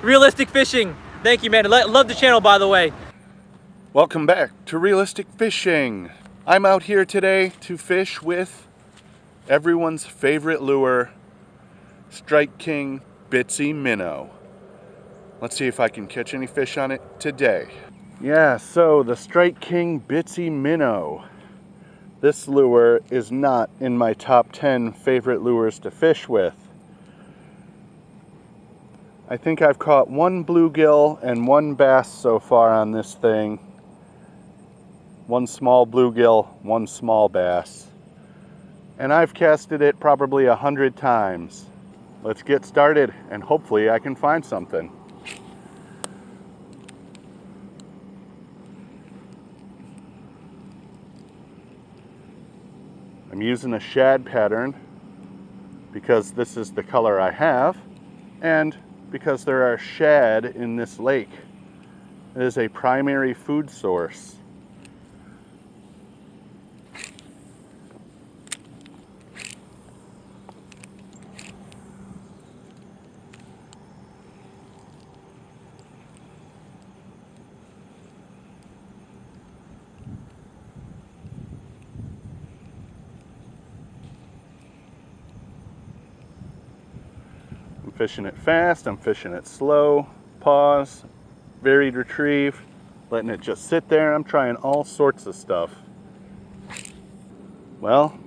Realistic fishing. Thank you, man. Love the channel, by the way. Welcome back to Realistic Fishing. I'm out here today to fish with everyone's favorite lure, Strike King Bitsy Minnow. Let's see if I can catch any fish on it today. Yeah, so the Strike King Bitsy Minnow. This lure is not in my top 10 favorite lures to fish with. I think I've caught one bluegill and one bass so far on this thing. One small bluegill, one small bass. And I've casted it probably 100 times. Let's get started and hopefully I can find something. I'm using a shad pattern because this is the color I have and because there are shad in this lake. It is a primary food source. I'm fishing it fast, I'm fishing it slow, pause, varied retrieve, letting it just sit there. I'm trying all sorts of stuff. Well,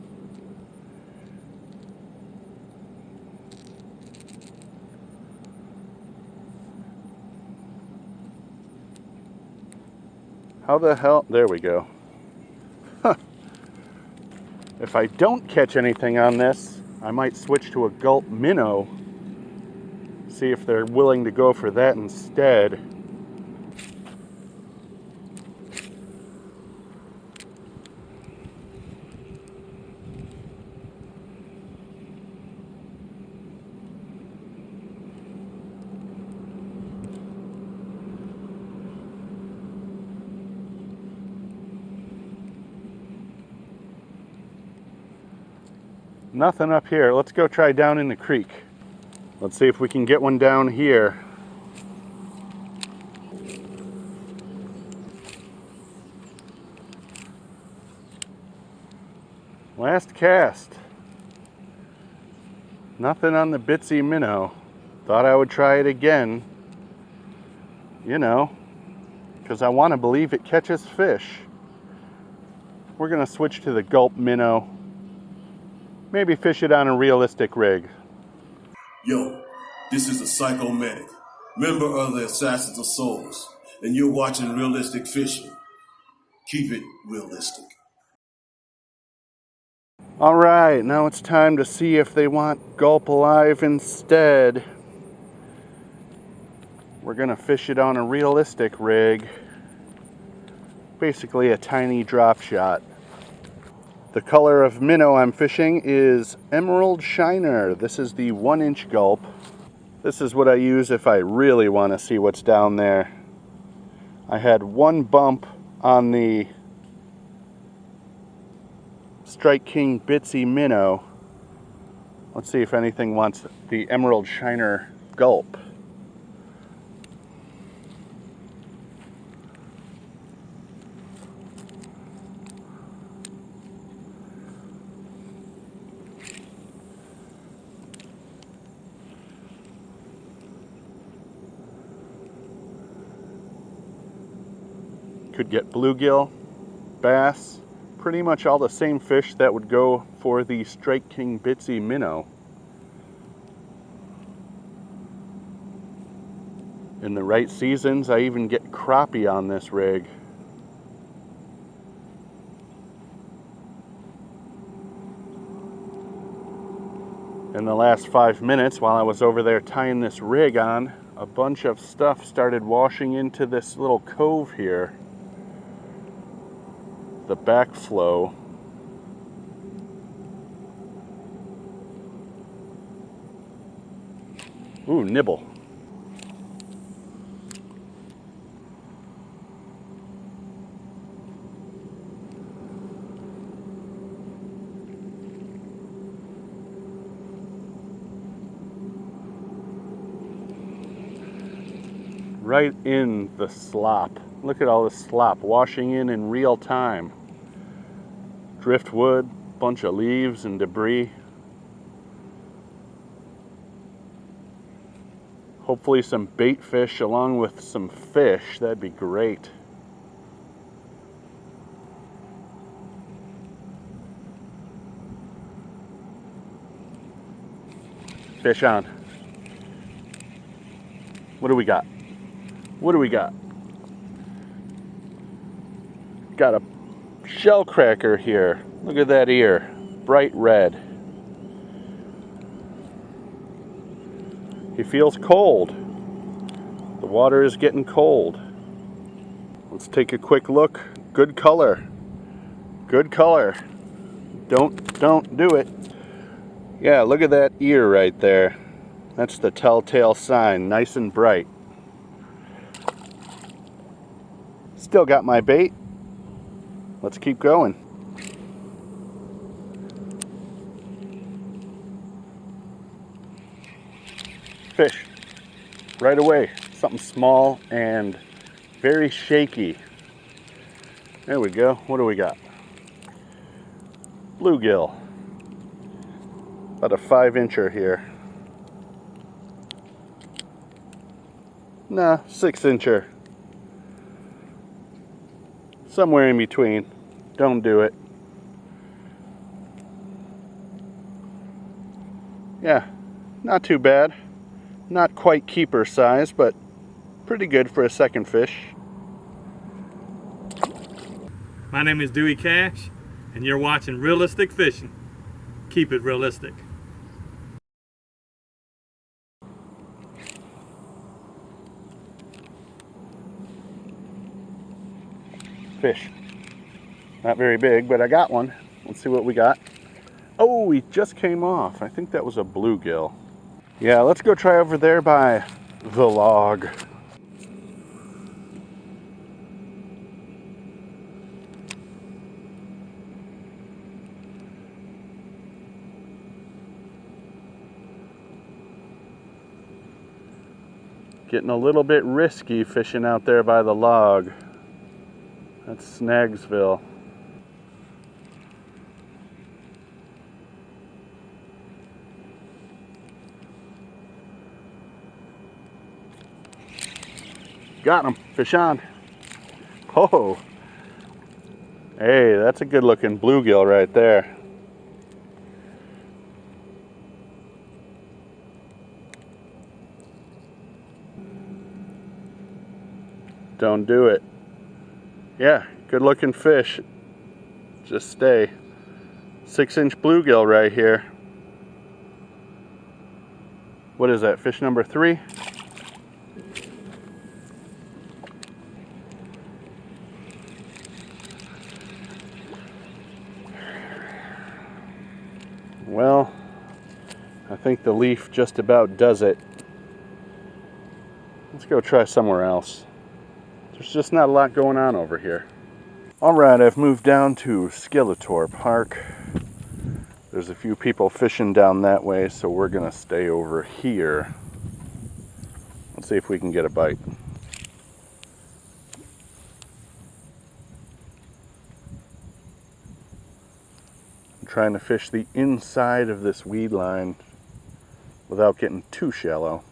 how the hell, there we go. Huh. If I don't catch anything on this, I might switch to a Gulp minnow. See if they're willing to go for that instead. Nothing up here. Let's go try down in the creek. Let's see if we can get one down here. Last cast. Nothing on the Bitsy Minnow. Thought I would try it again. You know, because I want to believe it catches fish. We're going to switch to the Gulp Minnow. Maybe fish it on a realistic rig. Yo, this is a Psycho Medic, member of the Assassins of Souls, and you're watching Realistic Fishing. Keep it realistic. All right, now it's time to see if they want Gulp Alive instead. We're gonna fish it on a realistic rig. Basically a tiny drop shot. The color of minnow I'm fishing is Emerald Shiner. This is the 1-inch Gulp. This is what I use if I really want to see what's down there. I had one bump on the Strike King Bitsy Minnow. Let's see if anything wants the Emerald Shiner Gulp. Could get bluegill, bass, pretty much all the same fish that would go for the Strike King Bitsy Minnow. In the right seasons, I even get crappie on this rig. In the last 5 minutes, while I was over there tying this rig on, a bunch of stuff started washing into this little cove here. The backflow. Ooh, nibble. right in the slop. Look at all this slop washing in real time. Driftwood, bunch of leaves and debris. Hopefully some bait fish along with some fish. That'd be great. Fish on. What do we got? What do we got? Got a shell cracker here. Look at that ear. Bright red. He feels cold. The water is getting cold. Let's take a quick look. Good color. Good color. Don't do it. Yeah, look at that ear right there. That's the telltale sign, nice and bright. Still got my bait. Let's keep going. Fish. Right away. Something small and very shaky. There we go. What do we got? Bluegill. About a 5-incher here. Nah, 6-incher. Somewhere in between. Don't do it. Yeah, not too bad. Not quite keeper size, but pretty good for a second fish. My name is Dewey Cash, and you're watching Realistic Fishing. Keep it realistic. Fish. Not very big, but I got one. Let's see what we got. Oh, he just came off. I think that was a bluegill. Yeah, let's go try over there by the log. Getting a little bit risky fishing out there by the log. That's Snagsville. Got him. Fish on. Oh. Hey, that's a good looking bluegill right there. Don't do it. Yeah, good looking fish. Just stay. 6-inch bluegill right here. What is that? Fish number 3? Well, I think the leaf just about does it. Let's go try somewhere else. There's just not a lot going on over here. Alright, I've moved down to Skeletor Park. There's a few people fishing down that way, so we're gonna stay over here. Let's see if we can get a bite. I'm trying to fish the inside of this weed line without getting too shallow.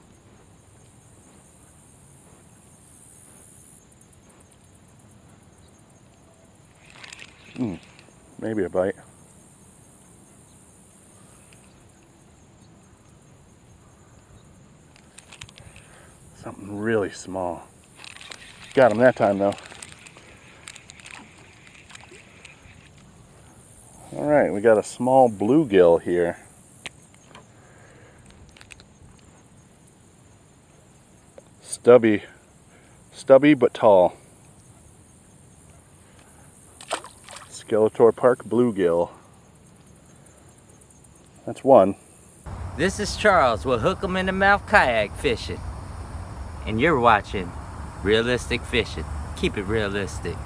Maybe a bite. Something really small. Got him that time though. Alright, we got a small bluegill here. Stubby but tall. Skeletor Park bluegill. That's one. This is Charles with Hook 'em in the Mouth Kayak Fishing. And you're watching Realistic Fishing. Keep it realistic.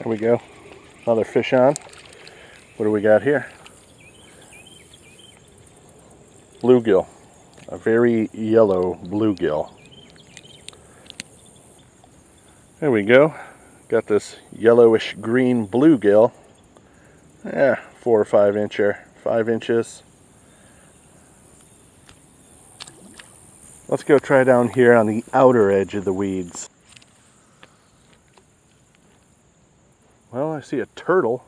There we go. Another fish on. What do we got here? Bluegill. A very yellow bluegill. There we go. Got this yellowish green bluegill. Yeah, 4 or 5 incher. 5 inches. Let's go try down here on the outer edge of the weeds. Well, I see a turtle.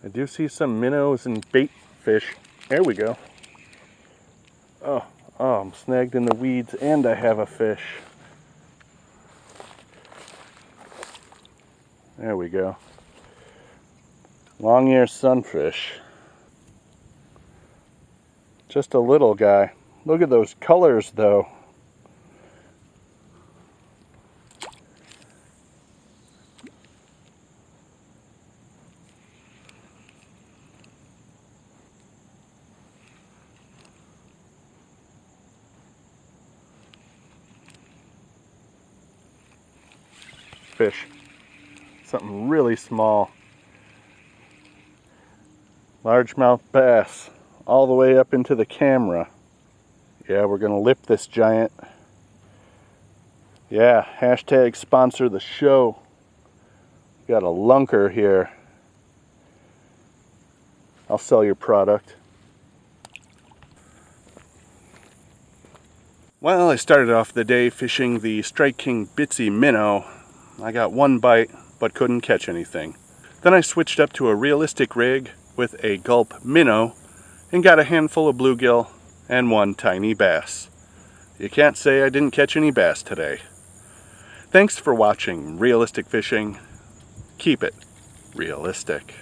I do see some minnows and bait fish. There we go. Oh, I'm snagged in the weeds and I have a fish. There we go. Long-ear sunfish. Just a little guy. Look at those colors though. Fish. Something really small. Largemouth bass. All the way up into the camera. Yeah, we're gonna lip this giant. Yeah, hashtag sponsor the show. Got a lunker here. I'll sell your product. Well, I started off the day fishing the Strike King Bitsy Minnow. I got 1 bite, but couldn't catch anything. Then I switched up to a realistic rig with a Gulp Minnow and got a handful of bluegill and 1 tiny bass. You can't say I didn't catch any bass today. Thanks for watching Realistic Fishing. Keep it realistic.